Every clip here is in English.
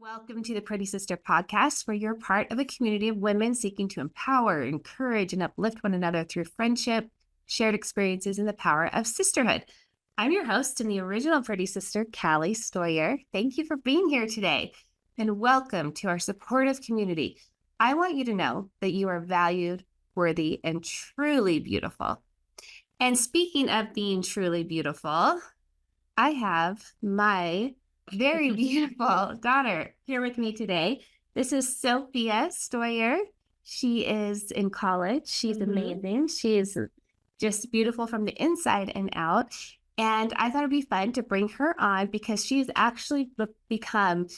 Welcome to the Pretty Sister podcast, where you're part of a community of women seeking to empower, encourage, and uplift one another through friendship, shared experiences, and the power of sisterhood. I'm your host and the original Pretty Sister, Callie Steuer. Thank you for being here today, and welcome to our supportive community. I want you to know that you are valued, worthy, and truly beautiful. And speaking of being truly beautiful, I have my very beautiful daughter here with me today. This is Sophie Steuer. She is in college. She's amazing. She is just beautiful from the inside and out. And I thought it'd be fun to bring her on because she's actually become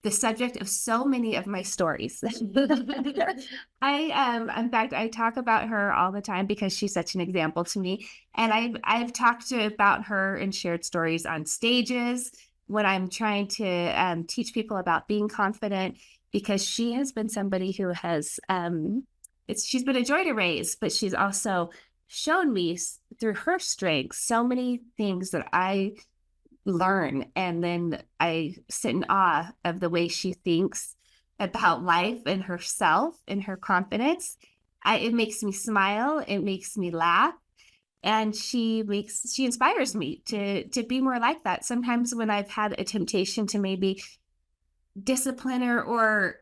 the subject of so many of my stories. In fact, I talk about her all the time because she's such an example to me. And I've talked about her and shared stories on stages when I'm trying to teach people about being confident, because she has been somebody who has, she's been a joy to raise, but she's also shown me through her strengths so many things that I learn, and then I sit in awe of the way she thinks about life and herself and her confidence. It makes me smile, it makes me laugh, and she inspires me to be more like that. Sometimes when I've had a temptation to maybe discipline her or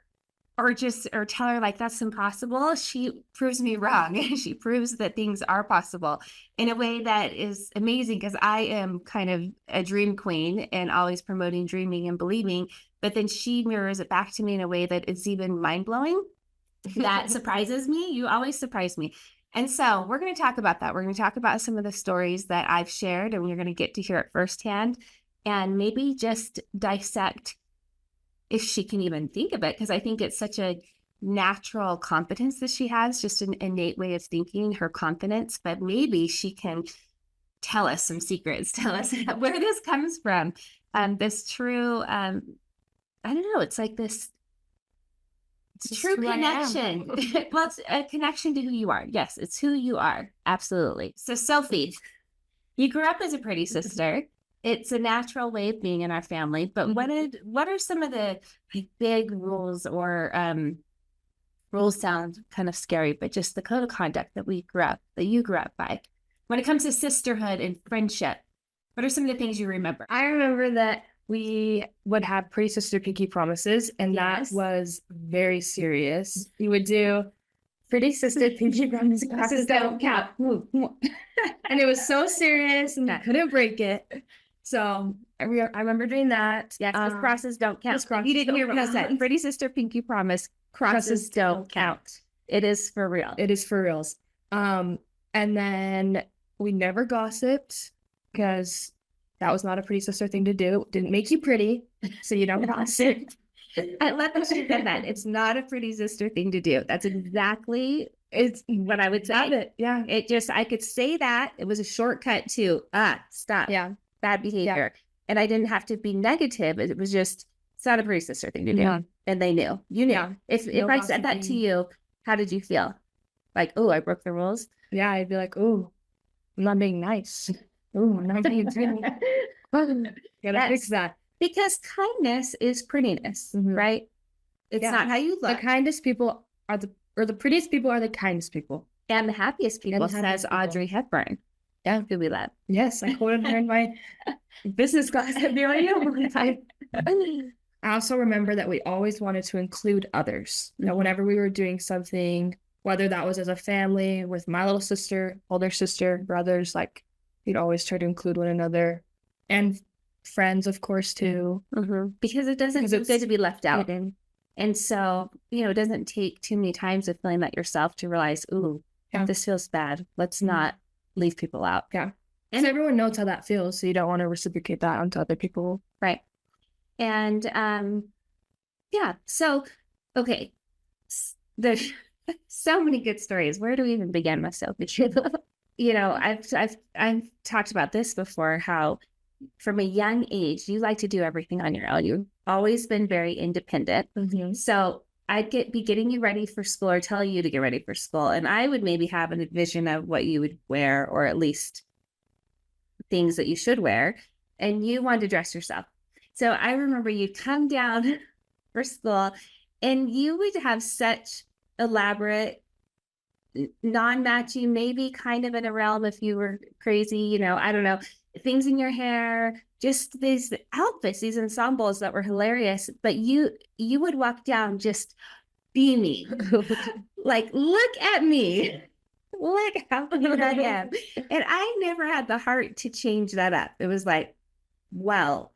tell her like that's impossible, she proves me wrong. She proves that things are possible in a way that is amazing, because I am kind of a dream queen and always promoting dreaming and believing, but then she mirrors it back to me in a way that is even mind-blowing. That surprises me. You always surprise me. And so we're going to talk about that. We're going to talk about some of the stories that I've shared, and you're going to get to hear it firsthand, and maybe just dissect if she can even think of it, because I think it's such a natural competence that she has, just an innate way of thinking, her confidence, but maybe she can tell us some secrets, tell us where this comes from. This true, I don't know, it's like this true connection. Well, it's a connection to who you are. Yes, it's who you are. Absolutely. So Sophie, you grew up as a pretty sister. It's a natural way of being in our family, but what are some of the big rules, or rules sound kind of scary, but just the code of conduct that you grew up by when it comes to sisterhood and friendship? What are some of the things you remember? I remember that we would have pretty sister pinky promises, and Yes. that was very serious. We would do pretty sister pinky promises, crosses don't count. And it was so serious, and I couldn't break it. So I remember doing that. Yes, crosses don't count. crosses You didn't hear what I don't said. count. Pretty sister pinky promise, crosses don't count. It is for real. It is for reals. And then we never gossiped, because that was not a pretty sister thing to do. It didn't make you pretty, so you don't gossip. I love that she said that. It's not a pretty sister thing to do. That's exactly what I would say. Yeah. It just, I could say that. It was a shortcut to, stop. Yeah. Bad behavior. Yeah. And I didn't have to be negative. It was just, it's not a pretty sister thing to do. Yeah. And they knew. You knew. Yeah. If I said that to you, how did you feel? Like, oh, I broke the rules? Yeah, I'd be like, oh, I'm not being nice. Oh, I'm not being gotta fix that. Because kindness is prettiness, right? It's not how you look. The kindest people are the prettiest people are the kindest people. And the happiest people, says Audrey Hepburn. Yeah. Who we love. Yes, I quoted her in my business class at BYU. I also remember that we always wanted to include others. You know, whenever we were doing something, whether that was as a family with my little sister, older sister, brothers, like we'd always try to include one another, and friends, of course, too. Because it doesn't feel good to be left out. And so, it doesn't take too many times of feeling that yourself to realize, ooh, this feels bad. Let's not leave people out. Yeah. And everyone knows how that feels, so you don't want to reciprocate that onto other people. Right. And so, okay, there's so many good stories. Where do we even begin with Sophie? I've talked about this before, how from a young age, you like to do everything on your own. You've always been very independent. So I'd be getting you ready for school, or tell you to get ready for school, and I would maybe have a vision of what you would wear, or at least things that you should wear, and you wanted to dress yourself. So I remember you'd come down for school, and you would have such elaborate, non-matching, maybe kind of in a realm if you were crazy, you know, I don't know, things in your hair, just these outfits, these ensembles that were hilarious. But you would walk down just beaming, like, look at me. Look how cute I am. And I never had the heart to change that up. It was like, wow,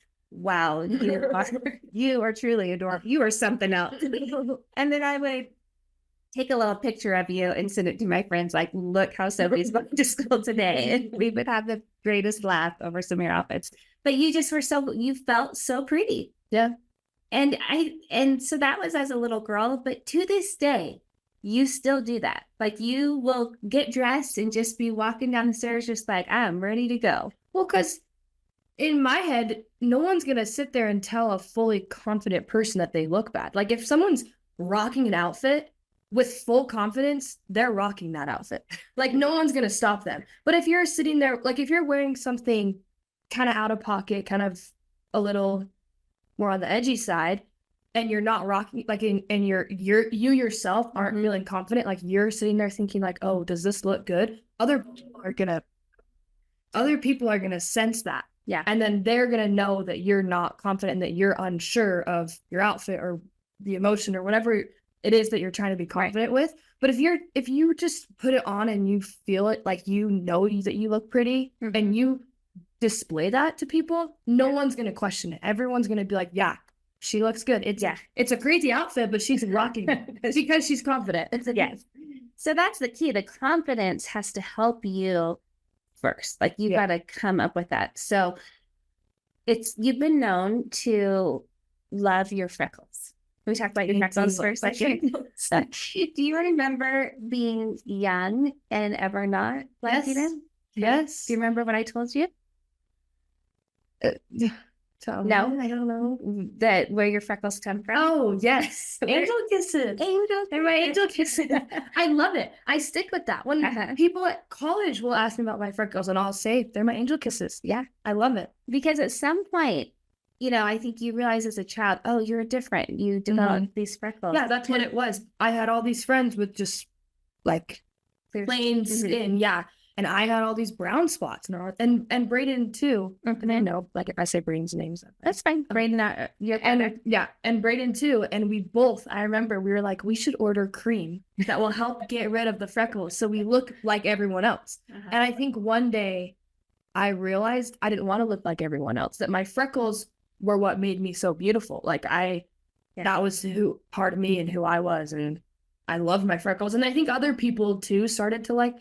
you are truly adorable. You are something else. And then I would take a little picture of you and send it to my friends, like, look how Sophie's going to school today. And we would have the greatest laugh over some of your outfits. But you just were you felt so pretty. Yeah. And so that was as a little girl, but to this day, you still do that. Like, you will get dressed and just be walking down the stairs just like, I'm ready to go. Well, because in my head, no one's going to sit there and tell a fully confident person that they look bad. Like, if someone's rocking an outfit with full confidence, they're rocking that outfit. Like, no one's going to stop them. But if you're sitting there, like, if you're wearing something kind of out of pocket, kind of a little more on the edgy side, and you're not rocking, like, and you yourself aren't feeling confident, like, you're sitting there thinking like, oh, does this look good? Other people are gonna sense that. Yeah. And then they're gonna know that you're not confident and that you're unsure of your outfit or the emotion or whatever it is that you're trying to be confident with. But if you just put it on and you feel it, like, you know that you look pretty and you display that to people, no one's going to question it. Everyone's going to be like, yeah, she looks good. It's a crazy outfit, but she's rocking it because she's confident. Yes. So that's the key. The confidence has to help you first. Like, you got to come up with that. So you've been known to love your freckles. We talked about your freckles for a second. Do you remember being young and ever not liking them? Yes. Do you remember what I told you? No, I don't know where your freckles come from. Oh, yes. Angel kisses. They're my angel kisses. I love it. I stick with that. When people at college will ask me about my freckles, and I'll say, they're my angel kisses. Yeah. I love it. Because at some point, you know, I think you realize as a child, oh, you're different. You develop these freckles. Yeah, that's what it was. I had all these friends with just, like, plain skin. Yeah. And I had all these brown spots and Braden too. And I know, like, if I say Braden's names, that's fine. Braden, and Braden too. And we both, I remember we were like, we should order cream that will help get rid of the freckles so we look like everyone else. And I think one day I realized I didn't want to look like everyone else, that my freckles were what made me so beautiful. Like, that was part of me and who I was. And I love my freckles. And I think other people too started to, like,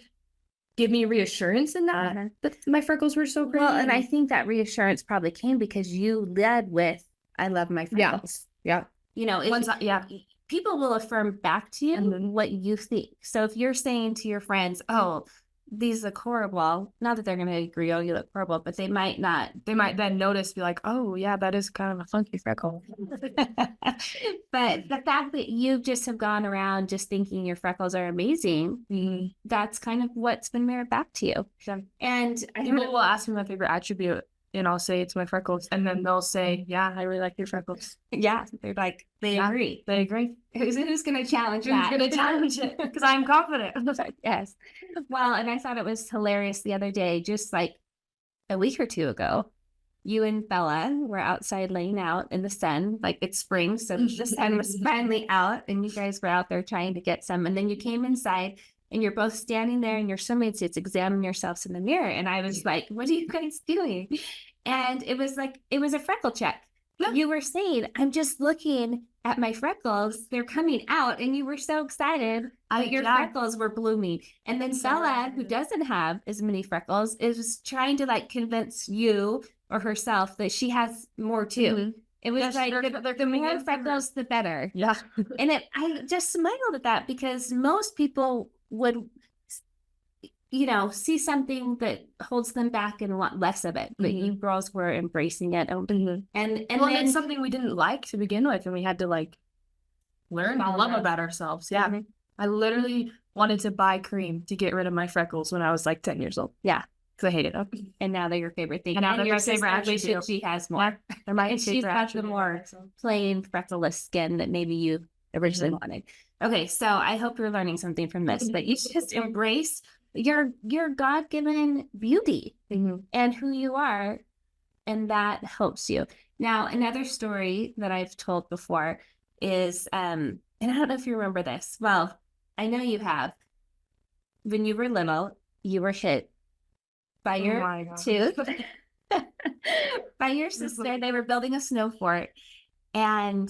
give me reassurance in that my freckles were so great. Well, and I think that reassurance probably came because you led with, I love my freckles. Yeah. You know, people will affirm back to you what you think. So if you're saying to your friends, oh, these look horrible, not that they're going to agree, oh, you look horrible, but they might then notice, be like, oh, yeah, that is kind of a funky freckle. But the fact that you just have gone around just thinking your freckles are amazing, that's kind of what's been mirrored back to you. Yeah. And people will ask me my favorite attribute, and I'll say it's my freckles, and then they'll say, yeah, I really like your freckles. Yeah, they're like, they agree. They agree. Who's going to challenge that? Who's going to challenge it? Because I'm confident. Yes. Well, and I thought it was hilarious the other day, just like a week or two ago, you and Bella were outside laying out in the sun, like it's spring, so the sun was finally out, and you guys were out there trying to get some, and then you came inside, and you're both standing there in your swimming suits, examining yourselves in the mirror, and I was like, what are you guys doing? And it was a freckle check. You were saying, I'm just looking at my freckles, they're coming out, and you were so excited that your freckles were blooming. And then Stella, who doesn't have as many freckles, is trying to, like, convince you or herself that she has more too. It was like, the more freckles, the better. Yeah. And I just smiled at that, because most people would, you know, see something that holds them back and want less of it. But you girls were embracing it. And then it's something we didn't like to begin with, and we had to, like, learn to love about ourselves. Yeah. I literally wanted to buy cream to get rid of my freckles when I was like 10 years old. Yeah. because I hated them. And now they're your favorite thing. And now And they're your my favorite sister wishes attribute. she has more. They're my And she's favorite got the attribute. more plain freckleless skin that maybe you originally wanted. Okay, so I hope you're learning something from this, but you just embrace your God-given beauty and who you are, and that helps you. Now, another story that I've told before is, and I don't know if you remember this. Well, I know you have. When you were little, you were hit by your tooth by your sister. They were building a snow fort, and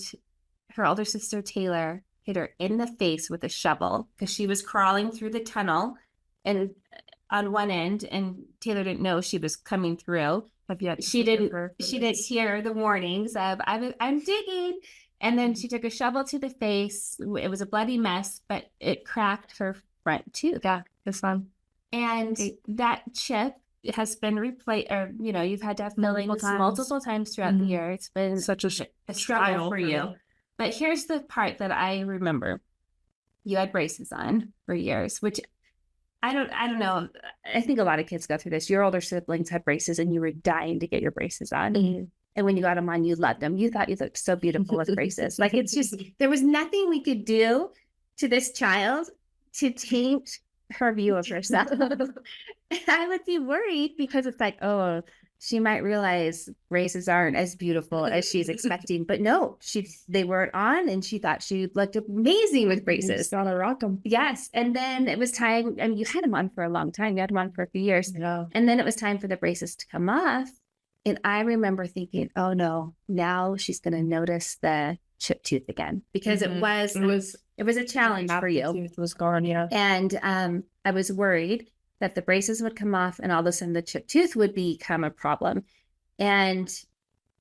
her older sister Taylor hit her in the face with a shovel because she was crawling through the tunnel and on one end, and Taylor didn't know she was coming through. She didn't hear the warnings of I'm digging. And then she took a shovel to the face. It was a bloody mess, but it cracked her front tooth. Yeah, it's fun. And that chip has been replaced, or you've had to have fillings multiple times throughout the year. It's been Such a struggle for you. But here's the part that I remember. You had braces on for years, which I don't know. I think a lot of kids go through this. Your older siblings had braces and you were dying to get your braces on. And when you got them on, you loved them. You thought you looked so beautiful with braces. Like, it's just, there was nothing we could do to this child to taint her view of herself. I would be worried because it's like, oh, she might realize braces aren't as beautiful as she's expecting. But no, they weren't on, and she thought she looked amazing with braces. Gotta rock them. Yes. And then it was time. I mean, you had them on for a long time. You had them on for a few years. Yeah. And then it was time for the braces to come off. And I remember thinking, oh no, now she's going to notice the chipped tooth again, because it was a challenge for you. Tooth was gone, yeah. And I was worried that the braces would come off and all of a sudden the chipped tooth would become a problem. And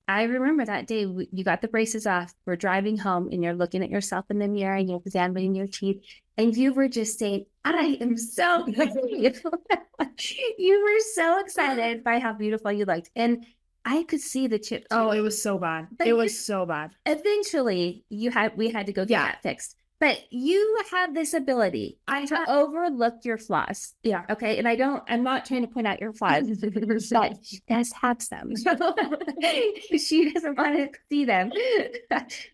I remember that day you got the braces off, we're driving home, and you're looking at yourself in the mirror and you're examining your teeth, and you were just saying, I am so beautiful. You were so excited by how beautiful you looked. And I could see the chipped tooth. Oh, it was so bad. It was so bad. Eventually, we had to go get that fixed. But you have this ability to overlook your flaws. Yeah. Okay. And I'm not trying to point out your flaws, but she does have some. She doesn't want to see them.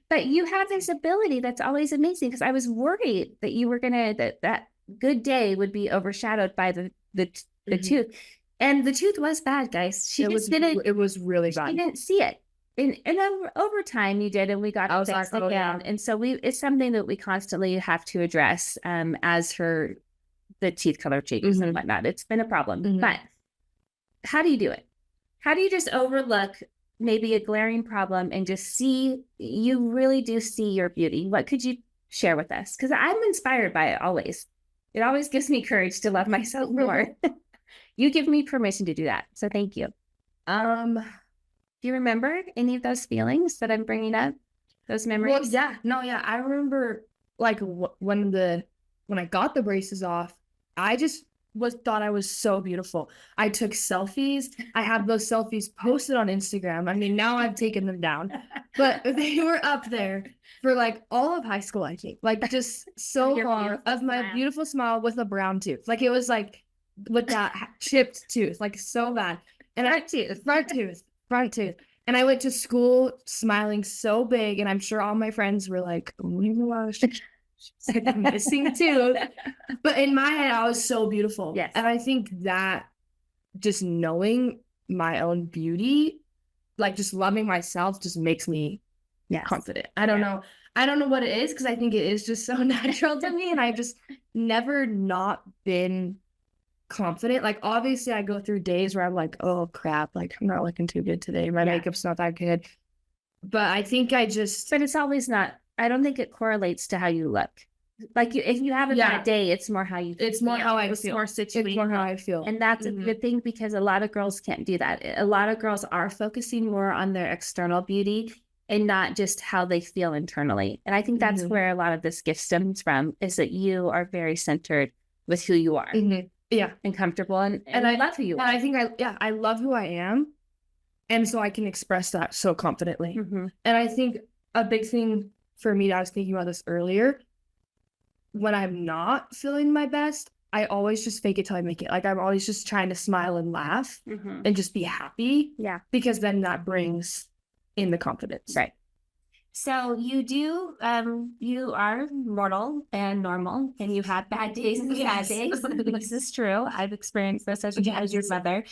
But you have this ability that's always amazing, because I was worried that you were that good day would be overshadowed by the tooth. And the tooth was bad, guys. It was really bad. She didn't see it. And over time you did, and we got it fixed again. Yeah. And so it's something that we constantly have to address as the teeth color changes and whatnot. It's been a problem. But how do you do it? How do you just overlook maybe a glaring problem and just you really do see your beauty? What could you share with us? Because I'm inspired by it always. It always gives me courage to love myself more. You give me permission to do that. So thank you. Do you remember any of those feelings that I'm bringing up? Those memories? Well, yeah. I remember, like, when I got the braces off, I just thought I was so beautiful. I took selfies. I have those selfies posted on Instagram. I mean, now I've taken them down, but they were up there for like all of high school, I think. Like, just so long of my beautiful smile with a brown tooth. Like, it was like with that chipped tooth, like, so bad. And front tooth. And I went to school smiling so big, and I'm sure all my friends were like, oh my gosh, she's like missing tooth. But in my head, I was so beautiful. Yes. And I think that just knowing my own beauty, like just loving myself, just makes me confident. I don't know what it is, because I think it is just so natural to me, and I've just never not been confident. Like, obviously I go through days where I'm like, oh crap, like I'm not looking too good today, my makeup's not that good, but I think but it's always not. I don't think it correlates to how you look. Like, if you have a bad day, it's more how you feel. It's more how I feel. It's more how I feel. And that's a good thing, because a lot of girls can't do that. A lot of girls are focusing more on their external beauty and not just how they feel internally. And I think that's where a lot of this gift stems from, is that you are very centered with who you are. Yeah. And comfortable. And I love who you are. And I think I love who I am. And so I can express that so confidently. And I think a big thing for me, I was thinking about this earlier, when I'm not feeling my best, I always just fake it till I make it. Like I'm always just trying to smile and laugh and just be happy. Yeah. Because then that brings in the confidence. Right. So you are mortal and normal, and you have bad days and bad days. This is true. I've experienced this as your mother.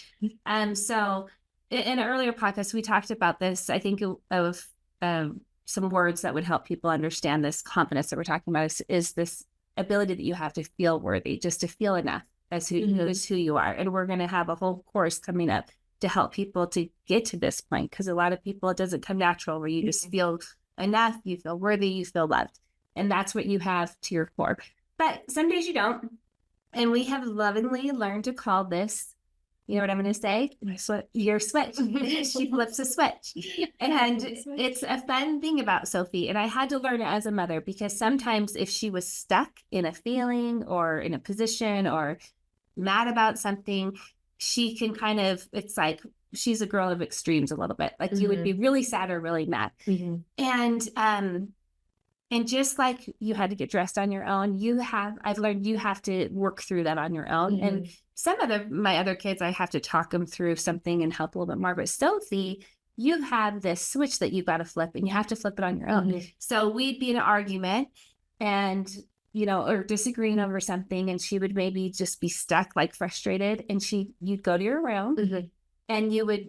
So in an earlier podcast, we talked about this. I think of some words that would help people understand this confidence that we're talking about is this ability that you have to feel worthy, just to feel enough as who you are. And we're going to have a whole course coming up to help people to get to this point, because a lot of people, it doesn't come natural where you just feel enough, you feel worthy, you feel loved. And that's what you have to your core. But some days you don't. And we have lovingly learned to call this, you know what I'm going to say? Your switch. She flips a switch. And it's a fun thing about Sophie. And I had to learn it as a mother, because sometimes if she was stuck in a feeling or in a position or mad about something, she can kind of, it's like, she's a girl of extremes a little bit. Like you would be really sad or really mad. And just like you had to get dressed on your own, I've learned you have to work through that on your own. And some of my other kids, I have to talk them through something and help a little bit more. But Sophie, you have this switch that you've got to flip, and you have to flip it on your own. So we'd be in an argument and, or disagreeing over something, and she would maybe just be stuck, like frustrated. And you'd go to your room and you would,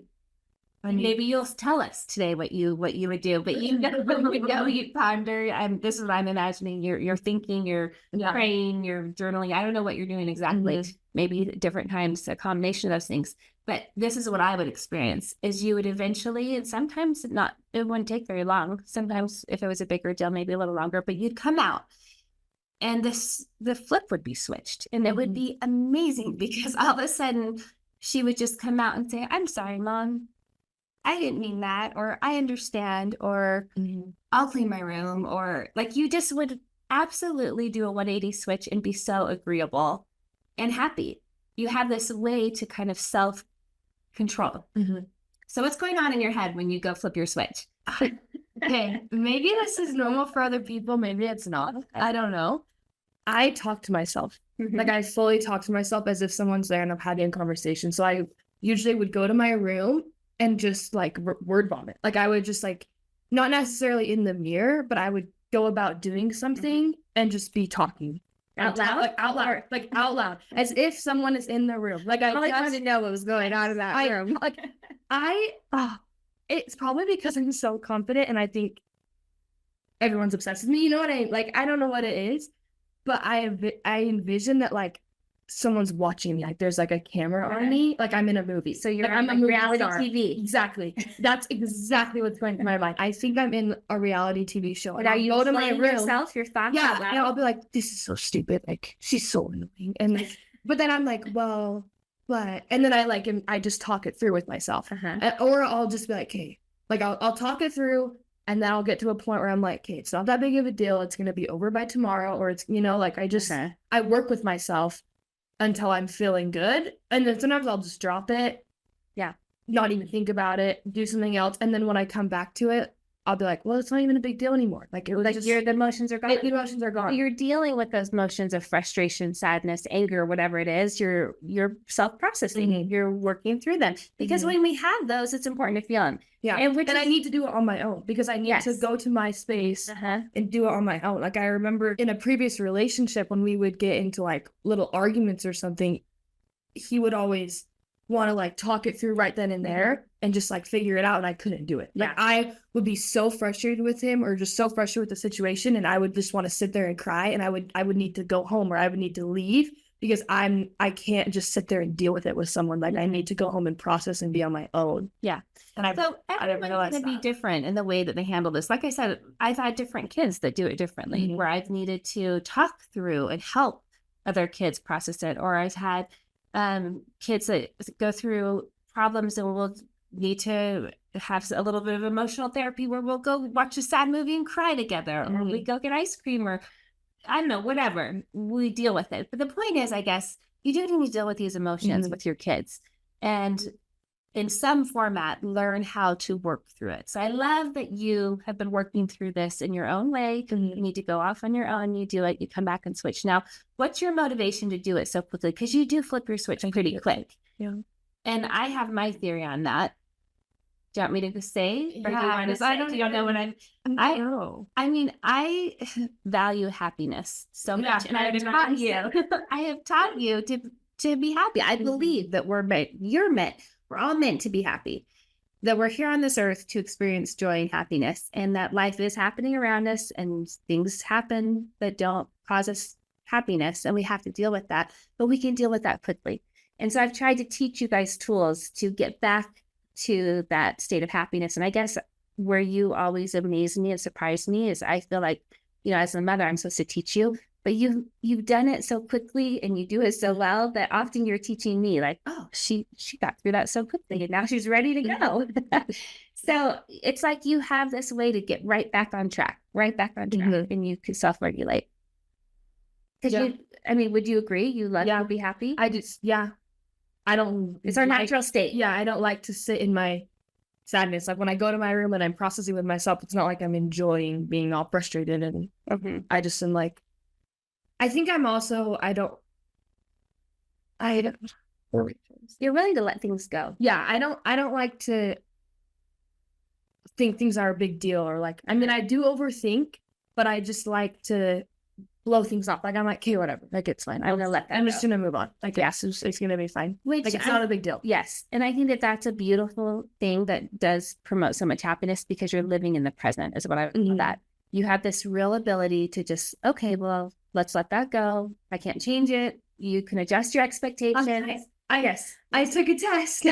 maybe you'll tell us today what you would do, but you ponder. This is what I'm imagining. You're thinking, you're praying, you're journaling. I don't know what you're doing exactly. Maybe at different times, a combination of those things. But this is what I would experience: is you would eventually, and sometimes it wouldn't take very long. Sometimes if it was a bigger deal, maybe a little longer. But you'd come out, and the flip would be switched, and it would be amazing, because all of a sudden she would just come out and say, "I'm sorry, Mom. I didn't mean that," or "I understand," or "I'll clean my room," or like you just would absolutely do a 180 switch and be so agreeable and happy. You have this way to kind of self-control. So what's going on in your head when you go flip your switch? Okay, maybe this is normal for other people. Maybe it's not. I don't know. I talk to myself. Like I fully talk to myself as if someone's there and I'm having a conversation. So I usually would go to my room and just like word vomit. Like I would just like, not necessarily in the mirror, but I would go about doing something and just be talking out loud, out loud, as if someone is in the room. Like I wanted to know what was going on in that room. Like it's probably because I'm so confident, and I think everyone's obsessed with me. You know what I don't know what it is, but I envision that like someone's watching me, like there's like a camera on me, like I'm in a movie. So you're like, on I'm a reality star. TV. Exactly. That's exactly what's going through my mind. I think I'm in a reality TV show. And are you go to my room, yourself, your thoughts? Yeah, and I'll be like, this is so stupid. Like she's so annoying. And like, but then I'm like, well, but, and then I just talk it through with myself, or I'll just be like, okay, like I'll talk it through. And then I'll get to a point where I'm like, okay, it's not that big of a deal. It's going to be over by tomorrow. Or it's, like I just, I work with myself until I'm feeling good. And then sometimes I'll just drop it. Yeah. Not even think about it, do something else. And then when I come back to it, I'll be like, well, it's not even a big deal anymore. Like it was the emotions are gone. The emotions are gone. You're dealing with those emotions of frustration, sadness, anger, whatever it is. You're self-processing. You're working through them, because when we have those, it's important to feel them. Yeah. And I need to do it on my own, because I need to go to my space and do it on my own. Like I remember in a previous relationship, when we would get into like little arguments or something, he would always want to like talk it through right then and there and just like figure it out, and I couldn't do it. Like I would be so frustrated with him, or just so frustrated with the situation, and I would just want to sit there and cry, and I would need to go home, or I would need to leave, because I can't just sit there and deal with it with someone. Like I need to go home and process and be on my own. Yeah. And everyone's going to be different in the way that they handle this. Like I said, I've had different kids that do it differently, where I've needed to talk through and help other kids process it, or I've had kids that go through problems and we'll need to have a little bit of emotional therapy, where we'll go watch a sad movie and cry together, or we go get ice cream, or I don't know, whatever. We deal with it. But the point is, I guess, you do need to deal with these emotions with your kids. And in some format, learn how to work through it. So I love that you have been working through this in your own way. You need to go off on your own, you do it, you come back and switch. Now, what's your motivation to do it so quickly? Because you do flip your switch pretty quick. Yeah. And I have my theory on that. Do you want me to say? I don't know what I mean, I value happiness so much, and I have taught you. I have taught you to be happy. I believe that we're all meant to be happy. That we're here on this earth to experience joy and happiness, and that life is happening around us, and things happen that don't cause us happiness, and we have to deal with that. But we can deal with that quickly. And so I've tried to teach you guys tools to get back to that state of happiness. And I guess where you always amaze me and surprise me is I feel like, as a mother, I'm supposed to teach you, but you've done it so quickly and you do it so well that often you're teaching me like, oh, she got through that so quickly and now she's ready to go. So it's like you have this way to get right back on track, and you can self-regulate. Because would you agree? You love to be happy? It's our natural state. Yeah, I don't like to sit in my sadness. Like when I go to my room and I'm processing with myself, it's not like I'm enjoying being all frustrated. And I just am like, I think I'm also, you're willing to let things go. Yeah, I don't like to think things are a big deal or like, I do overthink, but I just like to blow things off. Like I'm like, okay, whatever. Like it's fine. I'm just gonna move on. Like yes, it's gonna be fine. Like it's not a big deal. Yes, and I think that that's a beautiful thing that does promote so much happiness because you're living in the present. Is what I would call that. You have this real ability to just okay, well, let's let that go. I can't change it. You can adjust your expectations. I took a test,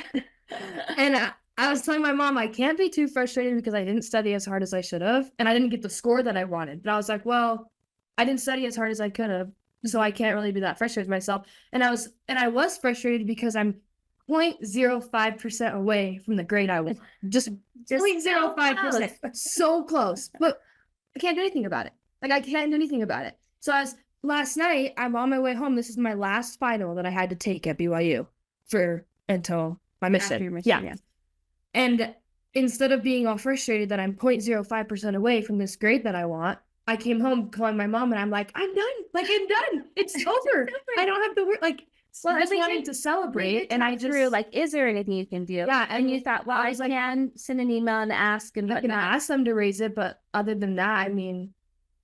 and I was telling my mom I can't be too frustrated because I didn't study as hard as I should have, and I didn't get the score that I wanted. But I was like, well, I didn't study as hard as I could have, so I can't really be that frustrated with myself. And I was frustrated because I'm 0.05% away from the grade I was. Just 0.05%. So close. But I can't do anything about it. Like I can't do anything about it. So last night, I'm on my way home. This is my last final that I had to take at BYU until my mission. Yeah. And instead of being all frustrated that I'm 0.05% away from this grade that I want, I came home calling my mom and I'm like, I'm done. Like, I'm done. It's over. I don't have to work. Like, I just wanted to celebrate. And I just like, is there anything you can do? Yeah. And you thought, well, I can send an email and ask and I can ask them to raise it. But other than that,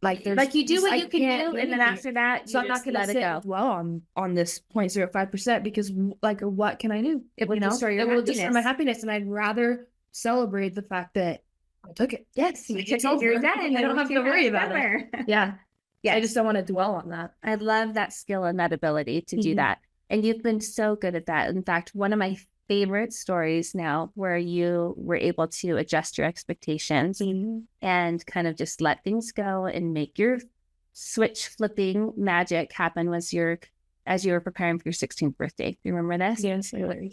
like there's like you do what you can do. And then after that, so I'm not going to let it go well on this 0.05% because like, what can I do? It will destroy my happiness. And I'd rather celebrate the fact that I took it. Yes, you're done. I don't have to worry about it. Yeah. I just don't want to dwell on that. I love that skill and that ability to do that. And you've been so good at that. In fact, one of my favorite stories now where you were able to adjust your expectations and kind of just let things go and make your switch flipping magic happen was as you were preparing for your 16th birthday. Do you remember this? Yes.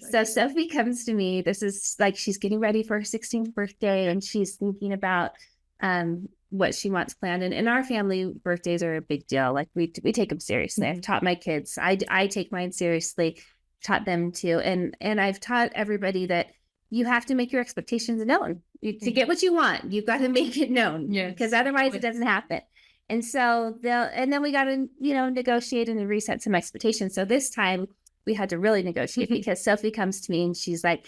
So Sophie comes to me. This is like she's getting ready for her 16th birthday and she's thinking about what she wants planned. And in our family, birthdays are a big deal. Like we take them seriously. I've taught my kids. I take mine seriously, taught them to. And I've taught everybody that you have to make your expectations known. To get what you want, you've got to make it known. Yes. Because otherwise it doesn't happen. And so then we got to, negotiate and reset some expectations. So this time we had to really negotiate because Sophie comes to me and she's like,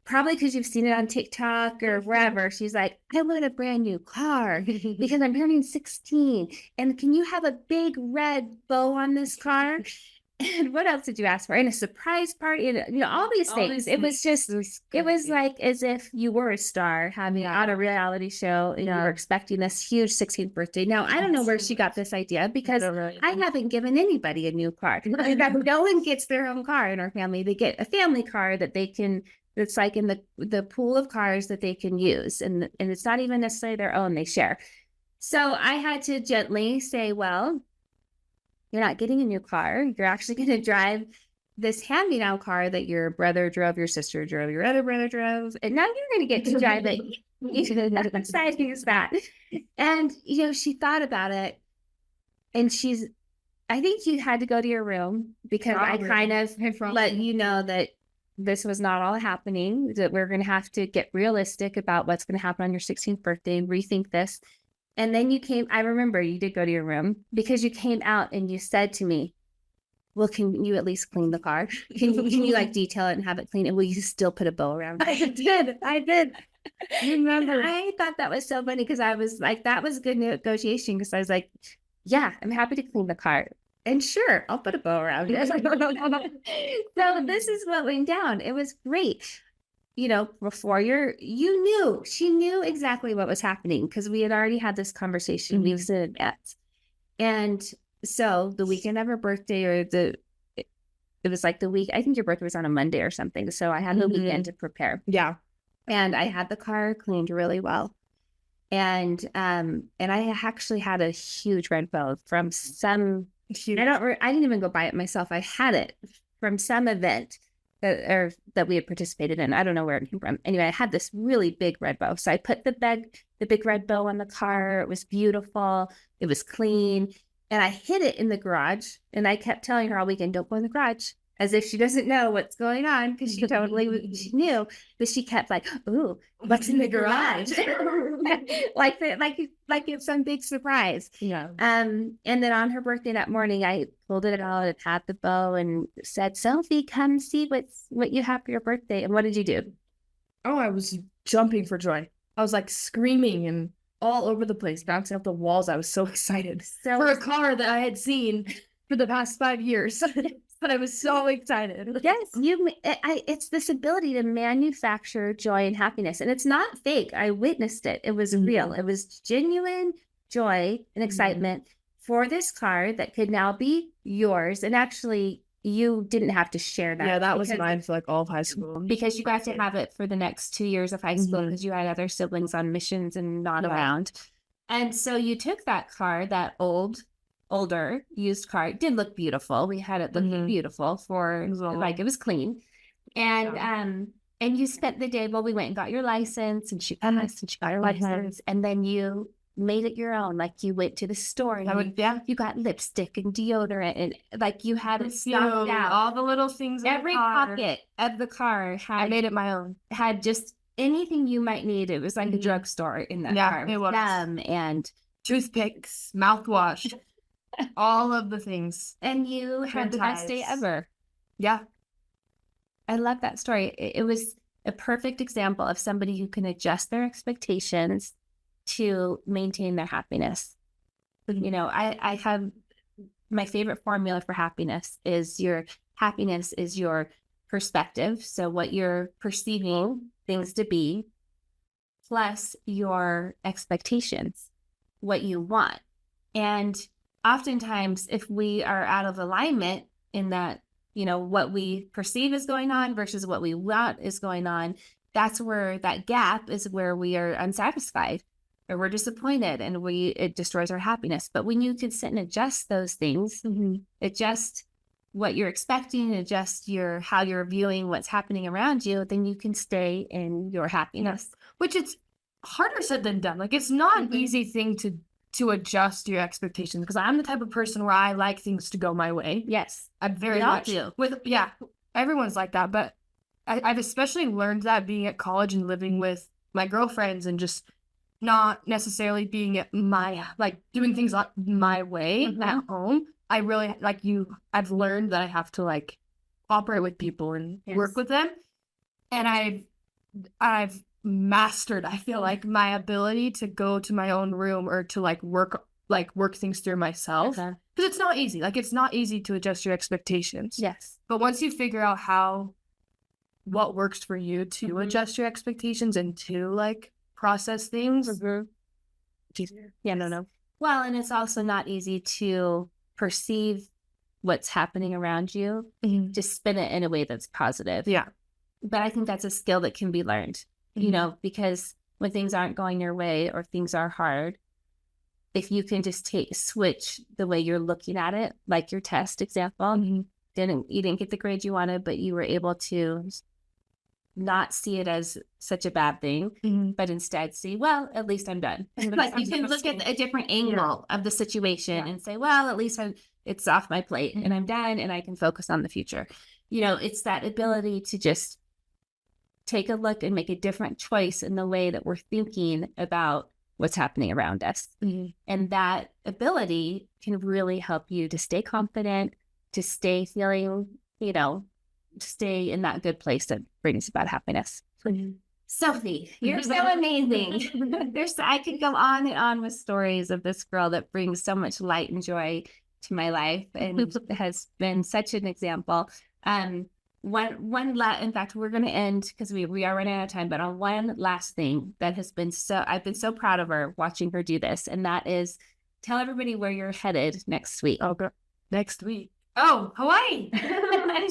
probably because you've seen it on TikTok or wherever. She's like, I want a brand new car because I'm turning 16. And can you have a big red bow on this car? And what else did you ask for? And a surprise party, and all these things. It was just, it was like as if you were a star having on a reality show. You were expecting this huge 16th birthday. Now I don't know where she got this idea because I haven't given anybody a new car. No one gets their own car in our family. They get a family car that they can. It's like in the pool of cars that they can use, and it's not even necessarily their own. They share. So I had to gently say, well, you're not getting a new car. You're actually going to drive this hand-me-down car that your brother drove, your sister drove, your other brother drove, and now you're going to get to drive it. You should have decided to use that. And, she thought about it, and I think you had to go to your room because I kind of let you know that this was not all happening, that we're going to have to get realistic about what's going to happen on your 16th birthday and rethink this. And then you came, I remember you did go to your room because you came out and you said to me, well, can you at least clean the car? Can you like detail it and have it clean? And will you still put a bow around it? I did. You remember? I thought that was so funny because I was like, that was good negotiation because I was like, yeah, I'm happy to clean the car. And sure, I'll put a bow around it. So this is what went down. It was great. You know, before she knew exactly what was happening because we had already had this conversation. We've said in advance. And so the weekend of her birthday it was like the week, I think your birthday was on a Monday or something. So I had the weekend to prepare. Yeah. And I had the car cleaned really well. And I actually had a huge red bow from some, I didn't even go buy it myself. I had it from some event that we had participated in. I don't know where it came from. Anyway, I had this really big red bow. So I put the big red bow on the car. It was beautiful. It was clean. And I hid it in the garage. And I kept telling her all weekend, don't go in the garage. As if she doesn't know what's going on because she knew. But she kept like, ooh, what's in the garage? like it's some big surprise. Yeah. And then on her birthday that morning, I pulled it out and had the bow and said, Sophie, come see what you have for your birthday. And what did you do? Oh, I was jumping for joy. I was like screaming and all over the place, bouncing off the walls. I was so excited for a car that I had seen for the past 5 years. But I was so excited. Yes, it's this ability to manufacture joy and happiness. And it's not fake. I witnessed it. It was real. It was genuine joy and excitement for this car that could now be yours. And actually, you didn't have to share that. Yeah, that was mine for like all of high school. Because you got to have it for the next 2 years of high school because you had other siblings on missions and not around. And so you took that car, that older used car. It did look beautiful. We had it looking beautiful for like it was clean. And you spent the day, well, we went and got your license and she passed and she got her license. And then you made it your own. Like you went to the store and you got lipstick and deodorant and like you had it stocked out. All the little things. Every pocket of the car I made it my own. Had just anything you might need. It was like a drugstore in that car. It was. And toothpicks, mouthwash. All of the things. And you had the best day ever. Yeah. I love that story. It was a perfect example of somebody who can adjust their expectations to maintain their happiness. You know, I have my favorite formula for happiness is your perspective. So what you're perceiving things to be, plus your expectations, what you want. And oftentimes, if we are out of alignment in that, you know, what we perceive is going on versus what we want is going on, that's where that gap is where we are unsatisfied or we're disappointed and it destroys our happiness. But when you can sit and adjust those things, adjust what you're expecting, adjust how you're viewing what's happening around you, then you can stay in your happiness. Which it's harder said than done. Like it's not an easy thing to adjust your expectations because I'm the type of person where I like things to go my way. Yes. I'm very much everyone's like that, but I've especially learned that being at college and living with my girlfriends and just not necessarily being at doing things like my way at home. I really I've learned that I have to like cooperate with people and work with them. And I've mastered, I feel like, my ability to go to my own room or to work things through myself because it's not easy. Like it's not easy to adjust your expectations. Yes. But once you figure out what works for you to adjust your expectations and to process things, it's easier. Yeah, no. Well, and it's also not easy to perceive what's happening around you, to spin it in a way that's positive. Yeah. But I think that's a skill that can be learned. You know, because when things aren't going your way or things are hard, if you can just switch the way you're looking at it, like your test example, you didn't get the grade you wanted, but you were able to not see it as such a bad thing, but instead see, well, at least I'm done. Like you can look at a different angle of the situation and say, well, at least it's off my plate and I'm done and I can focus on the future. it's that ability to just take a look and make a different choice in the way that we're thinking about what's happening around us. And that ability can really help you to stay confident, to stay feeling, stay in that good place that brings about happiness. Sophie, you're so amazing. I could go on and on with stories of this girl that brings so much light and joy to my life and has been such an example. In fact, we're going to end because we are running out of time, but on one last thing that I've been so proud of her watching her do this. And that is tell everybody where you're headed next week. Oh, next week. Oh, Hawaii.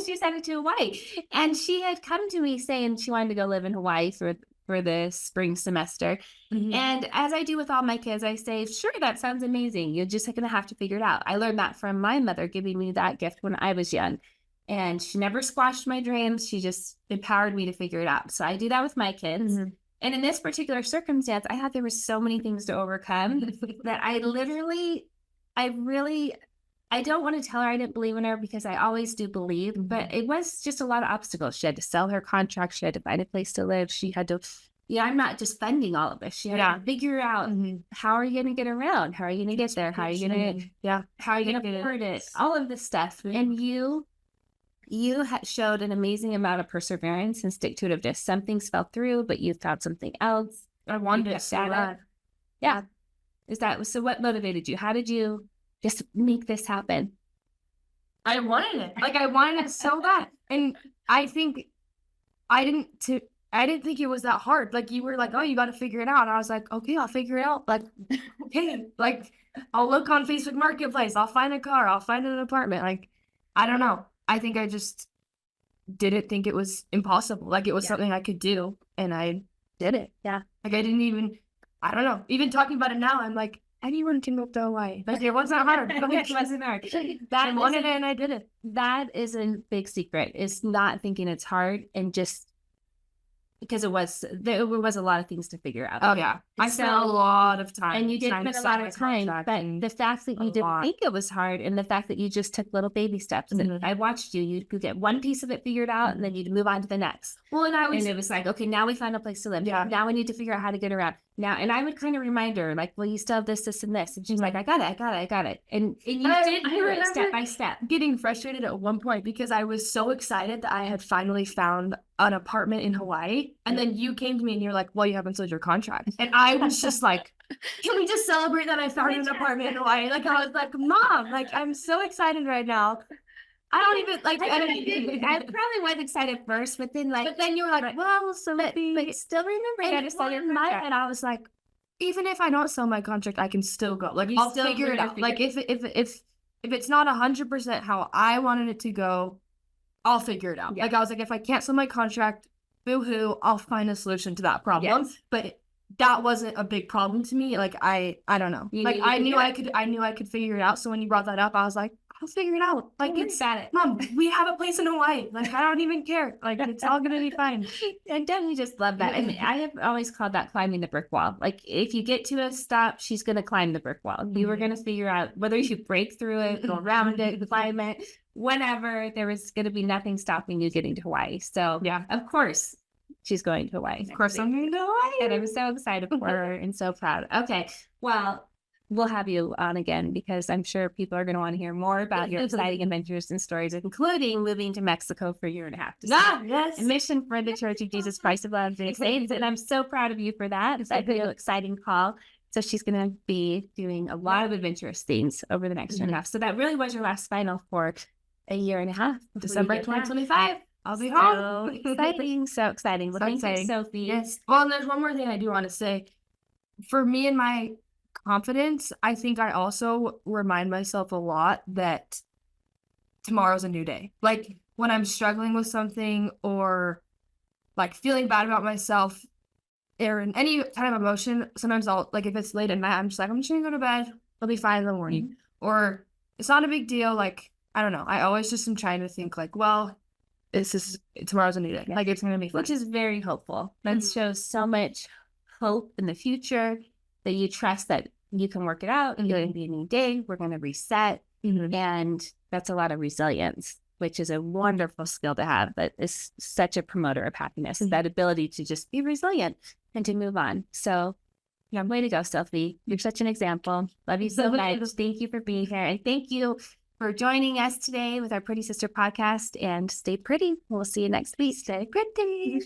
She's headed to Hawaii. And she had come to me saying she wanted to go live in Hawaii for the spring semester. And as I do with all my kids, I say, sure, that sounds amazing. You're just going to have to figure it out. I learned that from my mother giving me that gift when I was young. And she never squashed my dreams. She just empowered me to figure it out. So I do that with my kids. And in this particular circumstance, I thought there were so many things to overcome that I don't want to tell her I didn't believe in her because I always do believe, but it was just a lot of obstacles. She had to sell her contract. She had to find a place to live. She had to, I'm not just funding all of this. She had to figure out how are you going to get around? How are you going to get there? How are you going to, how are you going to afford it? All of this stuff. And you showed an amazing amount of perseverance and stick-to-itiveness. Some things fell through, but you found something else. I wanted it so bad. Yeah. So what motivated you? How did you just make this happen? I wanted it. I wanted it so bad. And I think I didn't think it was that hard. You were like, oh, you got to figure it out. And I was like, okay, I'll figure it out. Okay. I'll look on Facebook Marketplace. I'll find a car. I'll find an apartment. I don't know. I think I just didn't think it was impossible. It was something I could do. And I did it. Yeah. I didn't even, I don't know. Even talking about it now, I'm like, anyone can move to Hawaii. It wasn't hard. It wasn't hard. I wanted it and I did it. That is a big secret. Is not thinking it's hard and just because there was a lot of things to figure out. Oh yeah, I spent a lot of time, and you did spend a lot of time. But the fact that you didn't think it was hard, and the fact that you just took little baby steps, and I watched you. You could get one piece of it figured out, and then you'd move on to the next. Well, and it was like, okay, now we find a place to live. Yeah. Now we need to figure out how to get around. Now, and I would kind of remind her, well, you still have this, and this, and she's like, I got it. And you did do it step by step. Getting frustrated at one point because I was so excited that I had finally found an apartment in Hawaii, and then you came to me and you're like, well, you haven't sold your contract, and I was just like, can we just celebrate that I found an apartment in Hawaii? I was like, Mom, I'm so excited right now. I don't even I probably was excited first, but then but then you were like, well, so but still remember, I just in my head, I was like, even if I don't sell my contract, I can still go. I'll figure it out. If it's not 100% how I wanted it to go, I'll figure it out. I was like, if I can't sell my contract, boo-hoo, I'll find a solution to that problem. Yes. But that wasn't a big problem to me. I don't know. I knew I could figure it out. So when you brought that up, I was like, I'll figure it out. It's at it. Mom, we have a place in Hawaii. I don't even care. It's all gonna be fine. I definitely just love that. I mean, I have always called that climbing the brick wall. If you get to a stop, she's gonna climb the brick wall. You were gonna figure out whether you break through it, go around it, climb it, whenever. There was gonna be nothing stopping you getting to Hawaii. So yeah, of course she's going to Hawaii. Of course I'm going to Hawaii. And I'm so excited for her and so proud. Okay, well, we'll have you on again because I'm sure people are going to want to hear more about your exciting adventures and stories, including moving to Mexico for a year and a half. Yes. A mission for the Church of Jesus Christ of Latter-day Saints. And I'm so proud of you for that. It's a really exciting call. So she's going to be doing a lot of adventurous things over the next year and a half. So that really was your last final for a year and a half. December 2025. I'll be home. So exciting. So exciting. Well, thank you, Sophie. Yes. Well, and there's one more thing I do want to say. For me and my confidence, I think I also remind myself a lot that tomorrow's a new day. When I'm struggling with something or feeling bad about myself or in any kind of emotion, sometimes I'll if it's late at night, I'm just like, I'm just gonna go to bed. I'll be fine in the morning. Or it's not a big deal. I don't know. I always just am trying to think well, tomorrow's a new day. It's gonna be fun. Which is very hopeful. That shows so much hope in the future that you trust that you can work it out. It's going to be a new day. We're going to reset. And that's a lot of resilience which is a wonderful skill to have, that is such a promoter of happiness, that ability to just be resilient and to move on. So yeah, way to go, Sophie. You're such an example. Love you so much. Thank you for being here. And thank you for joining us today with our Pretty Sister podcast. And stay pretty. We'll see you next week. Stay pretty.